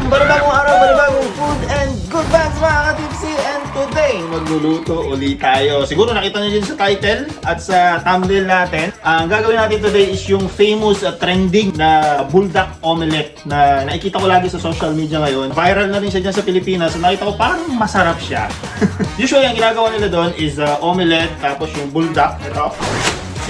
Panibagong araw, panibagong food and good vibes mga ka-tipsy. And today, magluluto ulit tayo. Siguro nakita nyo din sa title at sa thumbnail natin. Ang gagawin natin today is yung famous trending na buldak omelette na nakikita ko lagi sa social media ngayon. Viral na rin siya dyan sa Pilipinas. Nakita ko parang masarap siya. Usually, ang ginagawa nila doon is omelette, tapos yung buldak. Ito.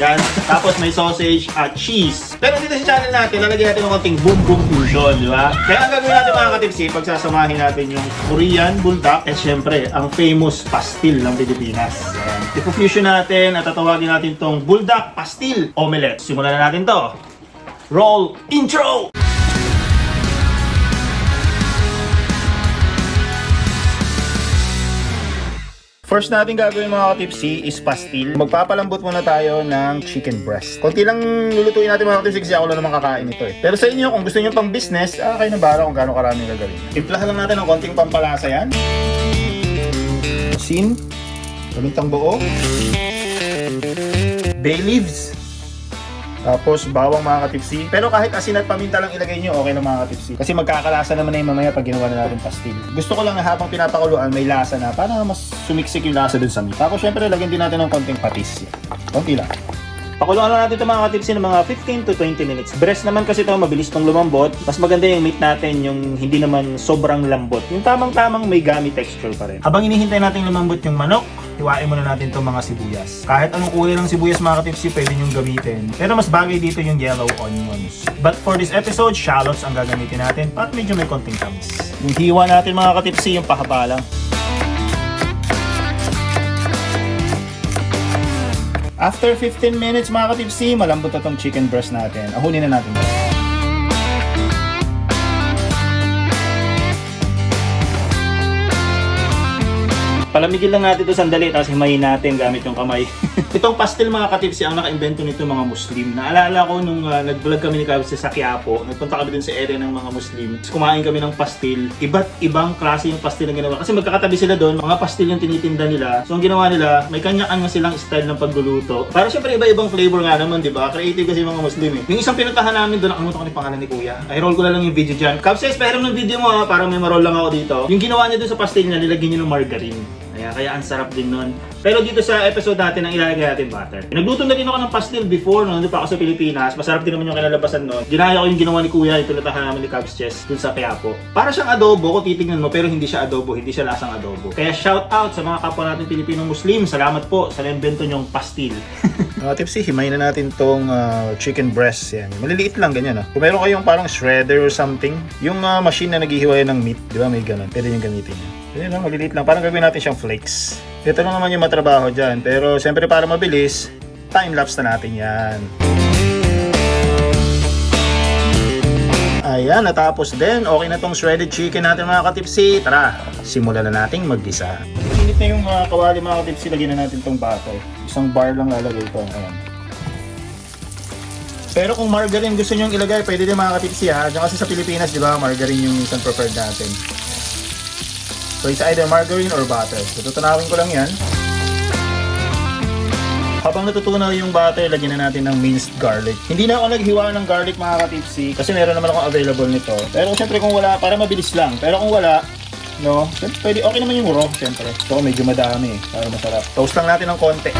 Yan. Tapos may sausage at cheese. Pero dito sa channel natin, lalagyan natin ng konting boom boom fusion, di ba? Kaya ang gagawin natin mga ka-tipsy, pagsasamahin natin yung Korean buldak at syempre, ang famous pastil ng Pilipinas. Yan. Ipo-fusion natin at tatawagin natin tong buldak pastil omelette. Simulan na natin to. Roll intro! First natin gagawin mga ka-tipsy is pastil. Magpapalambot muna tayo ng chicken breast. Konti lang lulutuin natin mga ka-tipsy kasi ako lang naman kakain ito eh. Pero sa inyo, kung gusto niyo pang business, kayo na bahala kung gaano karami gagawin. Timplahan lang natin ng konting pampalasa yan. Asin. Pamintang buo. Bay leaves. Tapos bawang mga ka-tipsy. Pero kahit asin at paminta lang ilagay nyo, okay lang mga ka-tipsy. Kasi magkakalasa naman na yung mamaya pag ginawa na natin pastil. Gusto ko lang na habang pinapakuluan may lasa na para mas sumiksik yung lasa dun sa meat. Tapos syempre lagyan din natin ng konting patis. Konti lang. Pakuluan lang natin ito mga ka-tipsy ng mga 15 to 20 minutes. Breast naman kasi ito mabilis tong lumambot. Mas maganda yung meat natin yung hindi naman sobrang lambot. Yung tamang-tamang may gummy texture pa rin. Habang hinihintay natin lumambot yung manok, hiwain muna natin itong mga sibuyas. Kahit anong kulay ng sibuyas mga ka-tipsy, pwede nyo gamitin. Pero mas bagay dito yung yellow onions. But for this episode, shallots ang gagamitin natin para medyo may konting tamis. Yung hiwa natin mga ka-tipsy, yung pahaba lang. After 15 minutes mga ka-tipsy, malambot na itong chicken breast natin. Ahunin na natin. Palamigin lang natin ito sandali, tapos himayin natin gamit yung kamay. Itong pastil mga ka-tipsy, ang naka-invento nito mga Muslim. Naalala ko nung nag-vlog kami ni Kabs sa Quiapo, nagpunta kami dun sa area ng mga Muslim. Kumain kami ng pastil. Iba't ibang klase yung pastil na ginawa. Kasi magkakatabi sila doon, mga pastil yung tinitinda nila. So ang ginawa nila, may kanya-kanya silang style ng pagluluto. Para syempre iba-ibang flavor nga naman, di ba? Creative kasi mga Muslim eh. Yung isang pinuntahan namin doon, nakalimutan ko yung pangalan ni Kuya. I roll ko na lang yung video dyan. Kabs, pahiram ng video mo ha, para may ma-roll lang ako dito. Yung ginawa niya doon sa pastil niya, nilagyan niya ng margarine. Kaya ang sarap din nun. Pero dito sa episode natin, ang ilalagay natin butter. Nagluto na din ako ng pastil before, nandun pa ako sa Pilipinas. Masarap din naman yung kinalabasan nun. Ginaya ko yung ginawa ni Kuya, itulatahan namin ni Kabs Chess dun sa Quiapo. Para siyang adobo, kung titignan mo, pero hindi siya adobo, hindi siya lasang adobo. Kaya shout out sa mga kapwa natin Pilipinong Muslim. Salamat po sa naimbento nyong pastil. Mga tipsy, himayin na natin tong chicken breast. Yan. Maliliit lang, ganyan. Kung meron kayong parang shredder or something, yung machine na naghihiwalay ng meat, di ba may ganun, pwede yung gamitin yan. Yan lang, maliliit lang. Parang gagawin natin siyang flakes. Ito lang naman yung matrabaho dyan. Pero siyempre para mabilis, time-lapse na natin yan. Ayan, natapos din. Okay na tong shredded chicken natin mga ka-tipsy. Tara, simulan na nating mag-gisa. Init na yung kawali mga ka-tipsy. Lagyan na natin tong butter. Isang bar lang lalagay ko. Ayan. Pero kung margarine gusto nyo ilagay, pwede din mga ka-tipsy ha. Diyan kasi sa Pilipinas, di ba, margarine yung isang preferred natin. So it's either margarine or butter. So tutunawin ko lang yan. Habang natutunaw yung butter, lagyan na natin ng minced garlic. Hindi na ako naghiwa ng garlic mga ka-tipsy kasi meron naman akong available nito. Pero syempre kung wala, para mabilis lang. Pero kung wala, no, pwede, okay naman yung raw syempre. So medyo madami para masarap. Toast lang natin ng konti.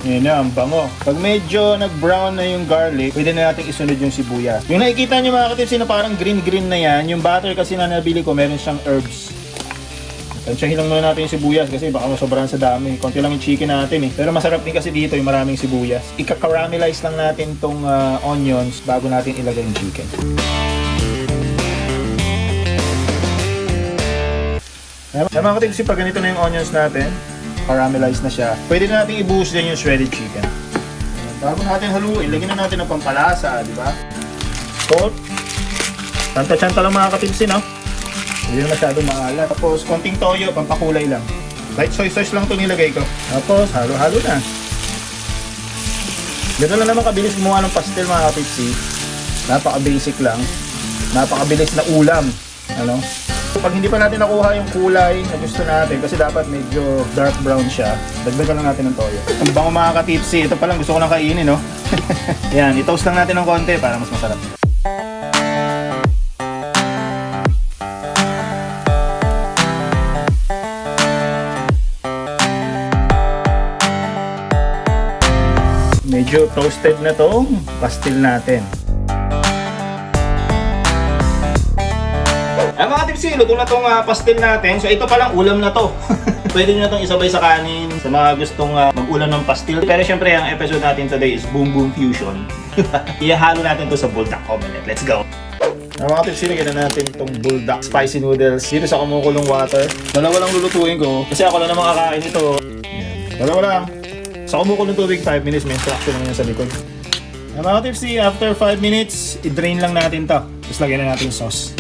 Yan na, ang bango. Pag medyo nag-brown na yung garlic, pwede na natin isunod yung sibuyas. Yung nakikita nyo mga ka-tipsy na parang green-green na yan, yung butter kasi na nabili ko, meron siyang herbs. Tansyahin lang muna natin yung sibuyas kasi baka masobrahan sa dami. Konti lang yung chicken natin eh. Pero masarap din kasi dito yung maraming sibuyas. Ika-caramelize lang natin tong onions bago natin ilagay yung chicken. Sa mga ka-tipsy, pag ganito na yung onions natin, caramelize na siya, pwede na natin i-buhos din yung shredded chicken. Bago natin haluin, lagyan na natin ng pampalasa, di ba? Salt. Tanta-tanta lang mga ka-tipsy, no? Hindi na masyadong maalat. Tapos, konting toyo, pampakulay lang. Light soy sauce lang ito nilagay ko. Tapos, halo-halo na. Ganoon lang naman kabilis gumawa ng pastel mga ka-tipsy. Napaka-basic lang. Napakabilis na ulam. Ano? Pag hindi pa natin nakuha yung kulay na gusto natin, kasi dapat medyo dark brown siya, dagdagan lang natin ng toyo. Ang bango mga ka-tipsy, ito pa lang gusto ko lang kainin, no? Yan, i-toast lang natin ng konti para mas masarap. medyo toasted na tong pastil natin. Ay mga tipsy, luto na tong pastil natin. So ito palang ulam na to. Pwede nyo na itong isabay sa kanin sa mga gustong mag-ulam ng pastil. Pero syempre, ang episode natin today is Boom Boom Fusion. Ihahalo natin to sa buldak omelette. Let's go! Mga tipsy, lagyan na natin itong buldak spicy noodles dito sa kumukulong water. Dalawa lang lulutuin ko kasi ako lang naman kakain ito. Yan. Dalawa lang. Sa kumukulong tubig, 5 minutes. May instruction lang yan sa likod. Mga tipsy, after 5 minutes, i-drain lang natin to. Tapos lagyan na natin sauce.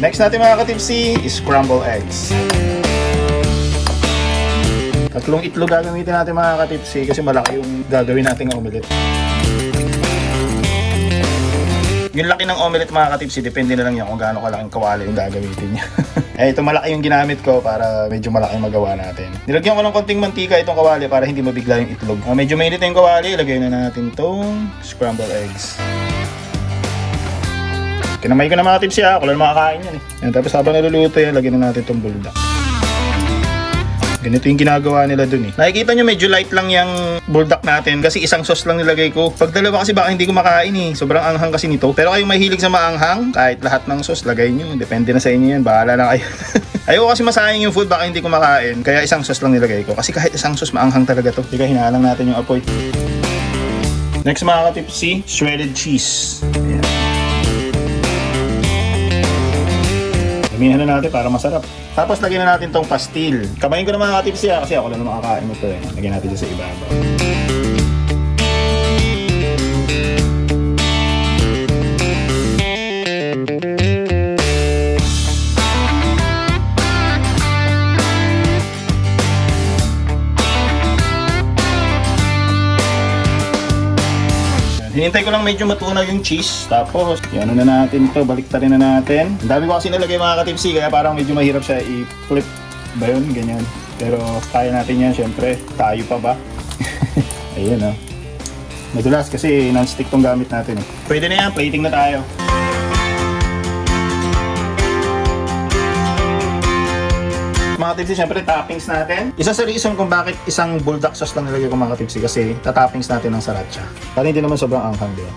Next natin mga katipsy is scrambled eggs. Tatlong itlog gagamitin natin mga katipsy kasi malaki yung gagawin nating omelette. Yung laki ng omelette mga katipsy, depende na lang yan kung gaano kalaking kawali yung gagamitin niya. Ito malaki yung ginamit ko para medyo malaki magawa natin. Nilagyan ko ng konting mantika itong kawali para hindi mabigla yung itlog. Medyo mainit na yung kawali, ilagay na natin itong scrambled eggs. Kinamay ko na mga tips ako lang makakain yan eh. Yan, tapos habang naluluto yan, lagyan na natin itong buldak. Ganito yung ginagawa nila dun eh. Nakikita nyo medyo light lang yung buldak natin kasi isang sauce lang nilagay ko. Pag dalawa kasi baka hindi ko makain eh. Sobrang anghang kasi nito. Pero kayong mahilig sa maanghang, kahit lahat ng sauce lagay nyo. Depende na sa inyo yan. Bahala na kayo. Ayoko kasi masayang yung food, baka hindi ko makain. Kaya isang sauce lang nilagay ko. Kasi kahit isang sauce, maanghang talaga to. Kaya hinahalang natin yung apoy. Next mga katipsy, shredded cheese. Ayan. Gamihan na natin para masarap. Tapos lagyan na natin tong pastil. Kamayin ko na mga katipsy kasi ako lang na makakain mo ito eh. Lagyan natin dyan sa ibabaw. Hinintay ko lang medyo matunaw yung cheese. Tapos, yan na natin to. Baliktarin na natin. Ang dami ko kasi nalagay mga katipsy, kaya parang medyo mahirap siya i-flip ba yun? Ganyan. Pero kaya natin yan, syempre. Tayo pa ba? Ayun oh. Madulas kasi non-stick tong gamit natin eh. Pwede na yan, plating na tayo. Mga tipsy, syempre toppings natin. Isa sa reason kung bakit isang buldak sauce lang nilagay ko mga tipsy kasi tatoppings natin ng sriracha. Para hindi naman sobrang anghang, di ba?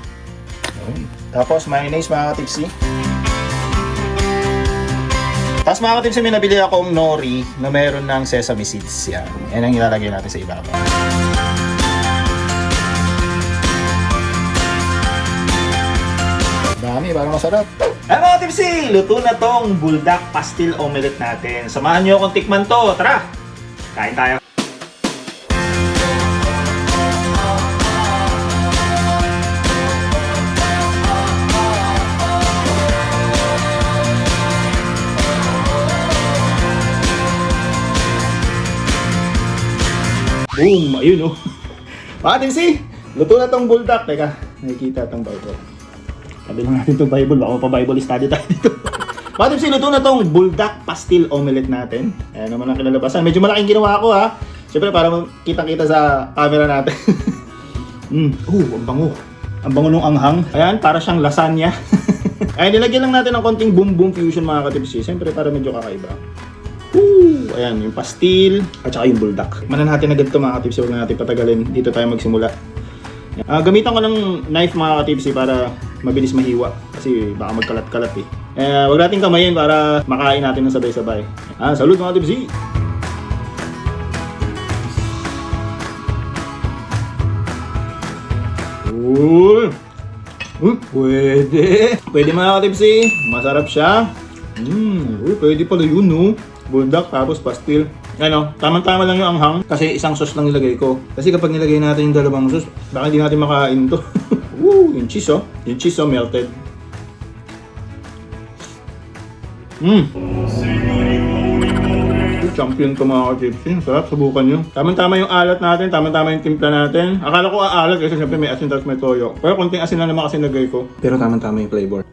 Okay. Tapos mayonnaise mga tipsy. Tapos mga tipsy, may nabili akong nori na meron ng sesame seeds. Yan. Yan ang ilalagay natin sa ibabaw. Dami, parang masarap. Ay mga tipsy, luto na tong buldak pastil omelette natin. Samahan nyo akong tikman to. Tara! Kain tayo. Boom! Ayun oh. Mga tipsy, luto na tong buldak. Teka, nakikita tong Bible. Sabi lang natin itong Bible, baka pa-Bible study tayo dito. Mga tipsy, luto na tong buldak pastil omelette natin. Ayan naman ang kinalabasan. Medyo malaking ginawa ko ha. Siyempre para kitang-kita sa camera natin. Ang bango. Ang bango nung anghang. Ayan, para siyang lasagna. Ayan, nilagyan lang natin ng konting boom boom fusion mga katipsy. Siyempre para medyo kakaiba. Ayan, yung pastil at saka yung buldak. Manan natin agad ito mga katipsy. Huwag na natin patagalin. Dito tayo magsimula. Gamitan ko ng knife mga katipsy para mabilis mahiwa kasi baka magkalat-kalat eh. Wag natin kamayin para makain natin ng sabay-sabay. Salud mga katipsy! Pwede! Pwede mga katipsy! Masarap siya! Pwede pala yun no? Buldak tapos pastil. Ano, tamang-tama lang yung anghang kasi isang sauce lang nilagay ko. Kasi kapag nilagay natin yung dalawang sauce, baka hindi natin makain to. Yung cheese oh. Yung cheese oh, melted. Champion to mga ka-tipsy. Sarap, subukan nyo. Tamang-tama yung alat natin, tamang-tama yung timpla natin. Akala ko aalat kasi siyempre may asin tapos may toyo. Pero konting asin lang naman kasi nilagay ko. Pero tamang-tama yung flavor.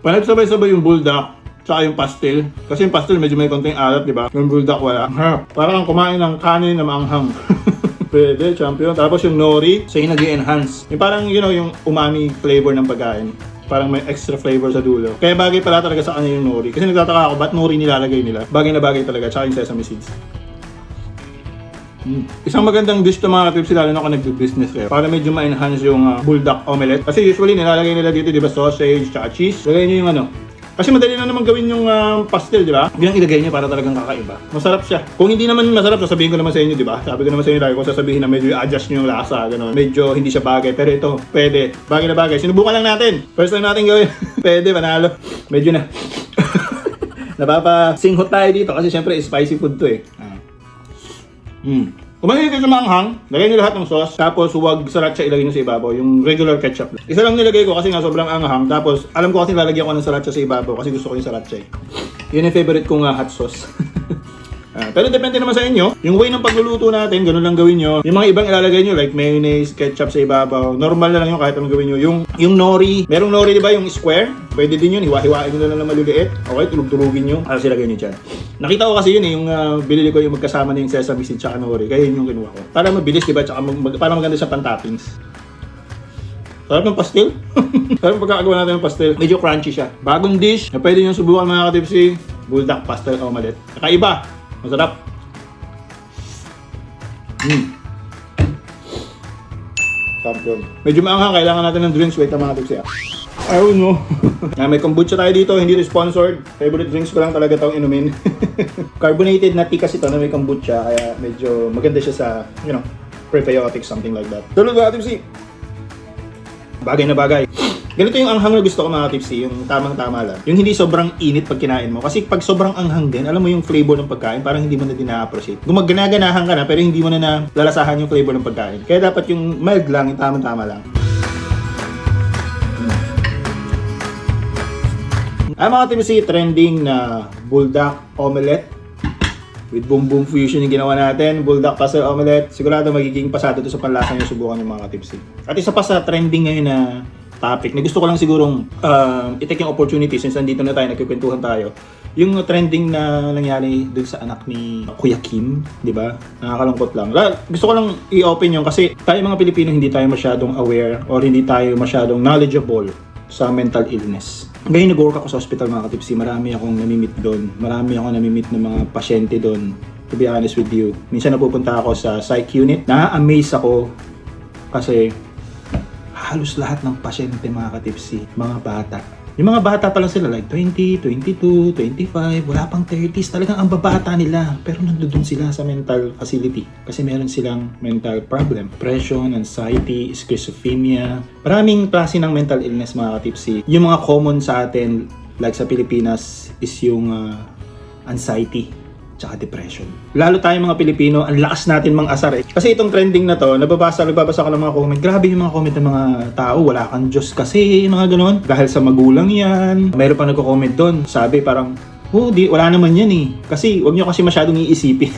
Panagsabay-sabay yung bulldog tsaka yung pastel. Kasi yung pastel medyo may konting alat, di ba? Yung bulldog wala. Parang kumain ng kanin na maanghang. Pwede, champion. Tapos yung nori, so yung nag-enhance. Yung parang, you know, yung umami flavor ng pagkain. Parang may extra flavor sa dulo. Kaya bagay pala talaga sa kanya yung nori. Kasi nagtataka ako, ba't nori nilalagay nila? Bagay na bagay talaga, tsaka yung sesame seeds. Isang magandang dish to mga ka-tips, lalo na kung nag-business kayo. Para medyo ma-enhance yung bulldog omelette. Kasi usually nilalagay nila dito, di ba, sausage, tsaka cheese. Lagay nyo yung ano. Kasi madali na naman gawin yung pastel, di ba? Yung ilagay niya para talagang kakaiba. Masarap siya. Kung hindi naman masarap, sasabihin ko naman sa inyo, di ba? Sabi ko naman sa inyo lagi ko sasabihin na medyo i-adjust nyo yung lasa, gano'n. Medyo hindi siya bagay. Pero ito, pwede. Bagay na bagay. Sinubukan lang natin. First time natin gawin. Pwede, panalo. Medyo na. Napapasinghot tayo dito kasi syempre spicy food to eh. Kung mahilig kayo sa maanghang, lagay nyo lahat ng sauce, tapos huwag sriracha ilagay nyo sa ibabaw, yung regular ketchup. Isa lang nilagay ko kasi nga sobrang anghang, tapos alam ko kasi lalagyan ko ng sriracha sa ibabaw kasi gusto ko yung sriracha eh. Yun yung favorite kong hot sauce. Pero depende naman sa inyo, yung way ng pagluluto natin, ganun lang gawin nyo. Yung mga ibang ilalagay nyo, like mayonnaise, ketchup sa ibabaw, normal na lang yun kahit anong gawin nyo. Yung nori, merong nori diba, yung square, pwede din yun, hiwa-hiwain nyo na lang maliliit. Okay, tulog-tulugin nyo, para silagay nyo dyan. Nakita ko kasi yun eh, yung binili ko yung magkasama na yung sesame seed tsaka nori, kaya yun yung kinuha ko. Para mabilis diba, tsaka para maganda sa pan-toppings. Sarap ng pastel. Sarap pagkakagawa natin ng pastel. Medyo crunchy siya. Bagong dish na pwede nyo subukan mga ka-tipsy, bulldog pastel omelette. Kakaiba. Masarap. Champion. Medyo maanghang, kailangan natin ng drinks. Wait mga tipsy. I don't know. May kombucha tayo dito, hindi ito sponsored. Favorite drinks ko lang talaga itong inumin. Carbonated na tea kasi ito na may kombucha, kaya medyo maganda siya sa, you know, prebiotics, something like that. Tulad mga tipsy. Bagay na bagay. Ganito yung anghang na gusto ko mga tipsy, yung tamang-tama lang. Yung hindi sobrang init pag kinain mo. Kasi pag sobrang anghang din, alam mo yung flavor ng pagkain, parang hindi mo na din na-appreciate. Gumaganahan ka na, pero hindi mo na lalasahan yung flavor ng pagkain. Kaya dapat yung mild lang, yung tamang-tama lang. Ay mga tipsy, trending na bulldog omelette with boom boom fusion yung ginawa natin. Bulldog pastel omelette. Sigurado magiging pasado ito sa panlasa nyo, subukan yung mga tipsy. At isa pa sa trending ngayon na topic na gusto ko lang sigurong i-take yung opportunity since nandito na tayo, nagkukwentuhan tayo. Yung trending na nangyari dun sa anak ni Kuya Kim, di ba? Nakakalungkot lang. Gusto ko lang i-open yung kasi tayo mga Pilipino hindi tayo masyadong aware or hindi tayo masyadong knowledgeable sa mental illness. Ngayon nag-work ako sa hospital mga katipsy, marami akong namimit doon. Marami akong namimit ng mga pasyente doon. To be honest with you. Minsan napupunta ako sa psych unit. Na-amaze ako kasi halos lahat ng pasyente mga katipsy, mga bata. Yung mga bata pa lang sila like 20, 22, 25, wala pang 30s. Talagang ang babata nila. Pero nandoon sila sa mental facility. Kasi meron silang mental problem. Depression, anxiety, schizophrenia. Maraming klase ng mental illness mga katipsy. Yung mga common sa atin, like sa Pilipinas, is yung anxiety tsaka depression. Lalo tayong mga Pilipino, ang lakas natin mang asar eh. Kasi itong trending na to, nagbabasa ko ng mga comment. Grabe yung mga comment ng mga tao, wala kang Diyos kasi, mga ganon. Dahil sa magulang yan. Mayroon pa nagko-comment doon. Sabi parang, wala naman yan eh. Kasi, wag nyo kasi masyadong iisipin.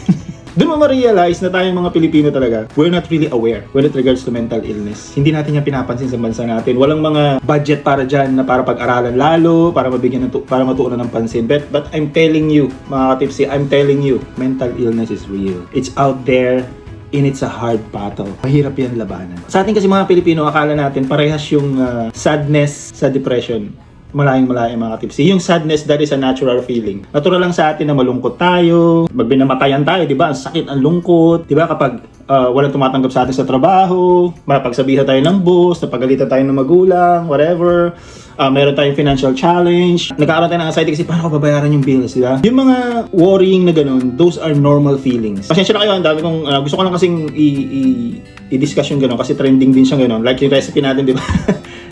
Doon mo ma-realize na tayong mga Pilipino talaga, we're not really aware when it regards to mental illness. Hindi natin yan pinapansin sa bansa natin. Walang mga budget para dyan na para pag-aralan lalo, para mabigyan para matuunan ng pansin. But I'm telling you, mga katipsy, I'm telling you, mental illness is real. It's out there and it's a hard battle. Mahirap yan labanan. Sa atin kasi mga Pilipino, akala natin parehas yung sadness sa depression. Malayang mga tipsy. Yung sadness, that is a natural feeling. Natural lang sa atin na malungkot tayo, binamatayan tayo, di ba? Ang sakit, ang lungkot. Di ba kapag walang tumatanggap sa atin sa trabaho, mapagsabihan tayo ng boss, napagalitan tayo ng magulang, whatever. Meron tayong financial challenge. Nagkakaroon tayo ng anxiety kasi paano ko babayaran yung bills, di ba? Yung mga worrying na ganun, those are normal feelings. Pasensya na kayo, ang dami kong, gusto ko lang kasing i-discuss yung ganun kasi trending din siya ganun. Like yung recipe natin, di ba?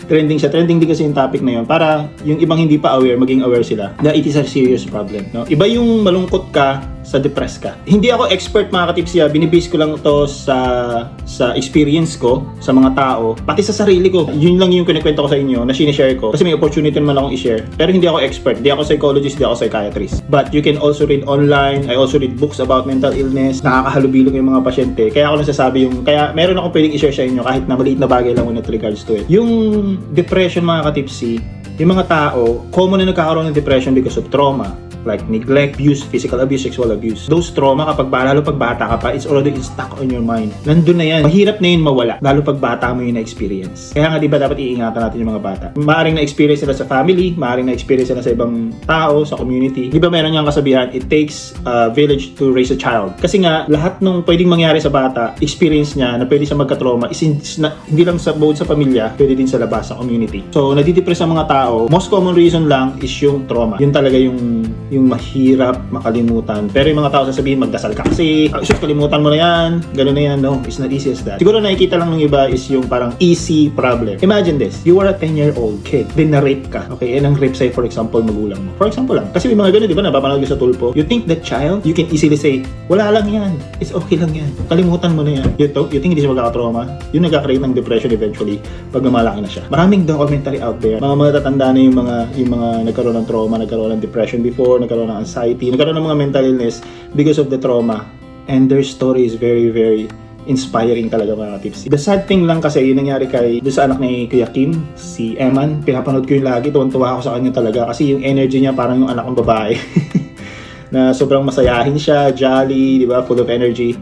Trending siya. Trending din kasi yung topic na yun para yung ibang hindi pa aware, maging aware sila na it is a serious problem. No? Iba yung malungkot ka sa depressed ka. Hindi ako expert mga katipsi, binibase ko lang to sa experience ko sa mga tao, pati sa sarili ko. Yun lang yung kinikwento ko sa inyo na sinishare ko kasi may opportunity naman akong i-share. Pero hindi ako expert, hindi ako psychologist, hindi ako psychiatrist. But you can also read online. I also read books about mental illness. Nakakahalubilo yung mga pasyente. Kaya ako nasasabi kaya meron akong pwedeng i-share sa inyo kahit na maliit na bagay lang with regards to it. Yung depression mga katipsi, yung mga tao, common na nagkakaroon ng depression because of trauma. Like neglect, abuse, physical abuse, sexual abuse. Those trauma lalo pag bata ka pa, it's already stuck on your mind. Nandun na yan. Mahirap na yun mawala, lalo pag bata mo yun na-experience. Kaya nga diba dapat iingatan natin yung mga bata. Maaring na-experience sila sa family, maaring na-experience sila sa ibang tao, sa community. Diba meron niyang kasabihan, it takes a village to raise a child. Kasi nga, lahat nung pwedeng mangyari sa bata, experience niya na pwede siya magka-trauma, hindi lang sa both sa pamilya, pwede din sa labas, sa community. So, nadidepress ang mga tao, most common reason lang is yung trauma. Yun talaga yung mahirap makalimutan. Pero yung mga tao sasabihin, magdasal ka kasi, kalimutan mo na yan, gano'n na yan. No, it's not easy as that. Siguro nakikita lang ng iba is yung parang easy problem. Imagine this, you are a 10-year-old kid, then na-rape ka. Okay, and ang rape sa'yo, for example, magulang mo. For example lang. Kasi may mga gano'n, di ba, napapanood ka sa tulpo. You think that child, you can easily say, wala lang yan. It's okay lang yan. Kalimutan mo na yan. You think hindi siya magkakatrauma? Yung nagkakreate ng depression eventually, pag lumalaki na siya. Maraming documentary out there. Mga matatanda na yung mga nagkaroon ng trauma, nagkaroon ng depression before, nagkaroon ng anxiety, nagkaroon ng mga mental illness because of the trauma. And their story is very, very inspiring talaga mga tipsy. The sad thing lang kasi yung nangyari doon sa anak ni Kuya Kim, si Eman, pinapanood ko yung lagi, tuwan-tuwa ako sa kanya talaga kasi yung energy niya parang yung anak ng babae. Na sobrang masayahin siya, jolly, di ba, full of energy.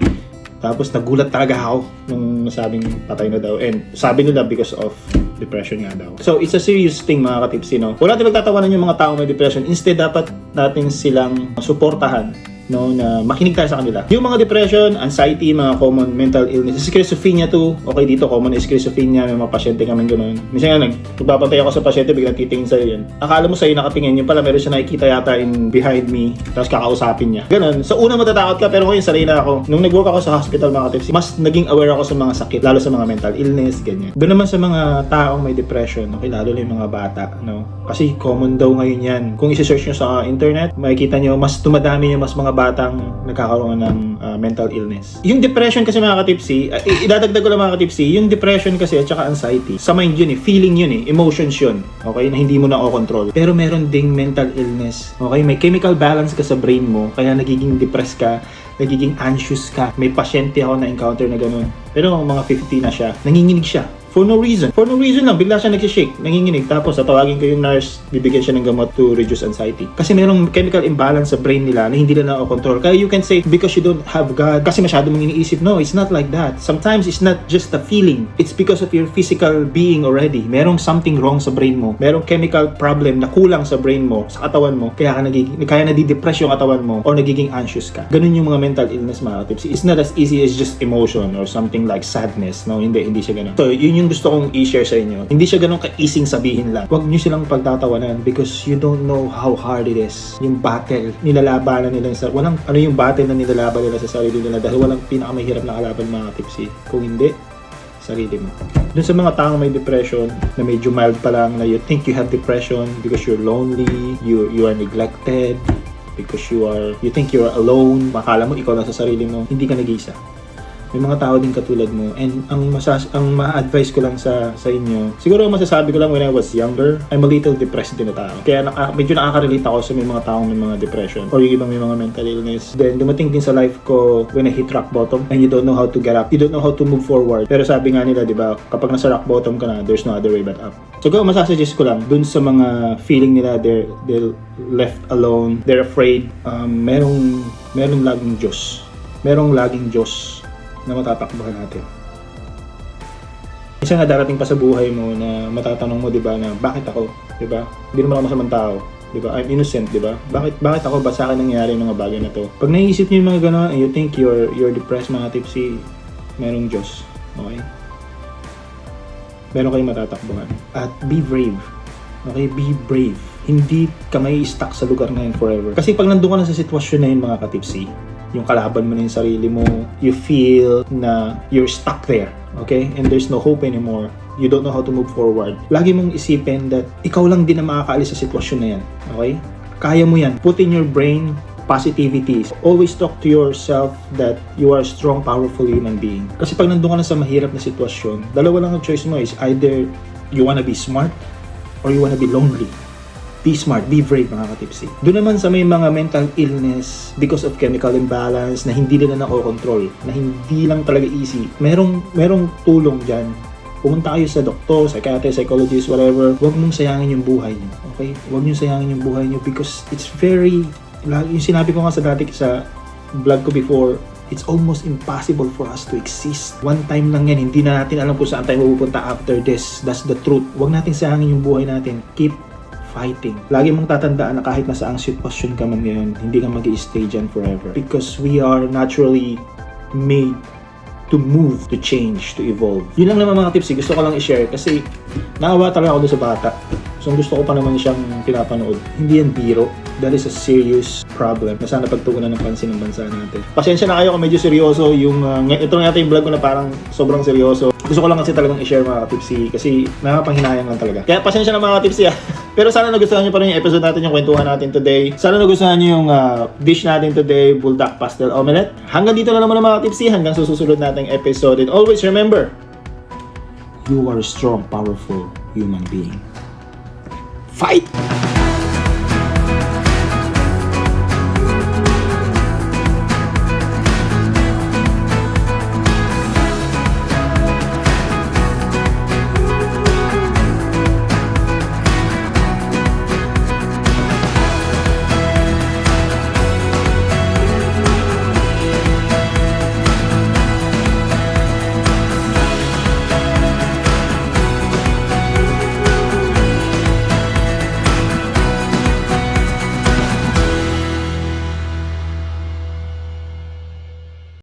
Tapos nagulat talaga ako nung nasabing patay na daw. And sabi nila because of depression nga daw. So it's a serious thing mga katipsi, no? Wala natin magtatawanan yung mga tao may depression. Instead, dapat natin silang suportahan, no, na makinig tayo sa kanila. Yung mga depression, anxiety, mga common mental illness, schizophrenia too. Okay, dito common is schizophrenia, may mga pasyente kami ganoon. Minsan nga nagbabantay ako sa pasyente, biglang titingin sa'yo yan. Akala mo sa'yo nakatingin, yung pala meron siya nakikita yata behind me, tapos kakausapin niya. Ganon. So una matatakot ka, pero ngayon sanay na ako. Nung nag-work ako sa hospital mga tips, mas naging aware ako sa mga sakit, lalo sa mga mental illness, ganyan. Doon naman sa mga taong may depression, okay, lalo na yung mga bata, no? Kasi common daw ngayon yan. Kung isi-search nyo sa internet, makikita nyo, mas tumadami yung mas mga batang nagkakaroon ng mental illness. Yung depression kasi mga katipsi, idadagdag ko lang mga katipsi, yung depression kasi at saka anxiety, sa mind yun feeling yun emotions yun, okay, na hindi mo na o-control. Pero meron ding mental illness, okay, may chemical balance ka sa brain mo, kaya nagiging depressed ka, nagiging anxious ka. May pasyente ako na encounter na ganun. Pero mga 50 na siya, nanginginig siya. For no reason lang, bigla siya nagsishake, nanginginig, tapos tatawagin ko yung nurse, bibigyan siya ng gamot to reduce anxiety. Kasi merong chemical imbalance sa brain nila na hindi nila na-control. Kaya you can say, because you don't have God, kasi masyado mong iniisip. No, it's not like that. Sometimes it's not just a feeling. It's because of your physical being already. Merong something wrong sa brain mo. Merong chemical problem na kulang sa brain mo, sa katawan mo, kaya nadidepress yung katawan mo or nagiging anxious ka. Ganun yung mga mental illness mga tips. It's not as easy as just emotion or something like sadness. No, hindi siya ganun. So, yun yung gusto kong i-share sa inyo. Hindi siya ganun ka-easing sabihin lang. Huwag nyo silang pagtatawanan because you don't know how hard it is. Yung battle, nilalabanan nila yung battle na nilalaban nila sa sarili nila dahil walang pinakamahirap na kalaban mga tipsy. Kung hindi, sarili mo. Dun sa mga taong may depression na medyo mild pa lang, na you think you have depression because you're lonely, you are neglected, because you think you're alone, makala mo ikaw lang sa sarili mo, hindi ka nag-iisa. May mga tao din katulad mo. And ang ma-advise ko lang sa inyo, siguro masasabi ko lang when I was younger, I'm a little depressed din na tao. Kaya medyo nakaka-relate ako sa may mga taong may mga depression or yung ibang may mga mental illness. Then dumating din sa life ko when I hit rock bottom and you don't know how to get up. You don't know how to move forward. Pero sabi nga nila, di ba, kapag nasa rock bottom ka na, there's no other way but up. So masasuggest ko lang dun sa mga feeling nila they're left alone, they're afraid, merong laging Diyos. Merong laging Diyos na matatakbuhan natin. Isa nga darating pa sa buhay mo na matatanong mo, 'di ba, na bakit ako, 'di ba? Hindi naman ako masamang tao, 'di ba? I'm innocent, 'di ba? Bakit ako ba sa akin nangyari yung mga bagay na 'to? Pag naisip niyo yung mga gano'n, and you think you're depressed mga tipsy, merong Diyos, okay? Meron kayong matatakbuhan. At be brave. Okay, be brave. Hindi ka may stuck sa lugar na yun forever. Kasi pag nandun ka na sa sitwasyon na yun mga katipsy, yung kalaban mo na yung sarili mo, you feel na you're stuck there, okay? And there's no hope anymore. You don't know how to move forward. Lagi mong isipin that ikaw lang din na makakaalis sa sitwasyon na yan, okay? Kaya mo yan. Put in your brain positivity. Always talk to yourself that you are a strong, powerful human being. Kasi pag nandun ka na sa mahirap na sitwasyon, dalawa lang ang choice mo is either you wanna be smart or you wanna be lonely. Be smart, be brave mga katipsi. Doon naman sa may mga mental illness because of chemical imbalance na hindi nila nakokontrol, na hindi lang talaga easy, merong tulong dyan. Pumunta kayo sa doktor, psychiatrist, psychologist, whatever. Huwag mong sayangin yung buhay niyo. Okay? Huwag niyo sayangin yung buhay niyo because it's very, yung sinabi ko nga sa dati sa vlog ko before, it's almost impossible for us to exist. One time lang yan, hindi na natin alam kung saan tayo mapupunta after this. That's the truth. Huwag natin sayangin yung buhay natin. Keep fighting. Lagi mong tatandaan na kahit nasa ang sitwasyon ka man ngayon, hindi ka mag-i-stay dyan forever. Because we are naturally made to move, to change, to evolve. Yun lang naman mga tips, gusto ko lang i-share kasi naawa talaga ako doon sa bata. So gusto ko pa naman siyang pinapanood. Hindi yan biro. That is a serious problem na sana pagtuunan ng pansin ng bansa natin. Pasensya na kayo kung medyo seryoso yung ito na yata yung vlog ko na parang sobrang seryoso. Gusto ko lang kasi talagang i-share mga katipsi kasi nakapanghinayang lang talaga. Kaya pasensya na mga katipsi Pero sana nagustuhan nyo pa rin yung episode natin, yung kwentuhan natin today. Sana nagustuhan nyo yung dish natin today, buldak pastel omelette. Hanggang dito na naman mga katipsi, hanggang susunod nating episode. And always remember, you are a strong, powerful human being. Fight!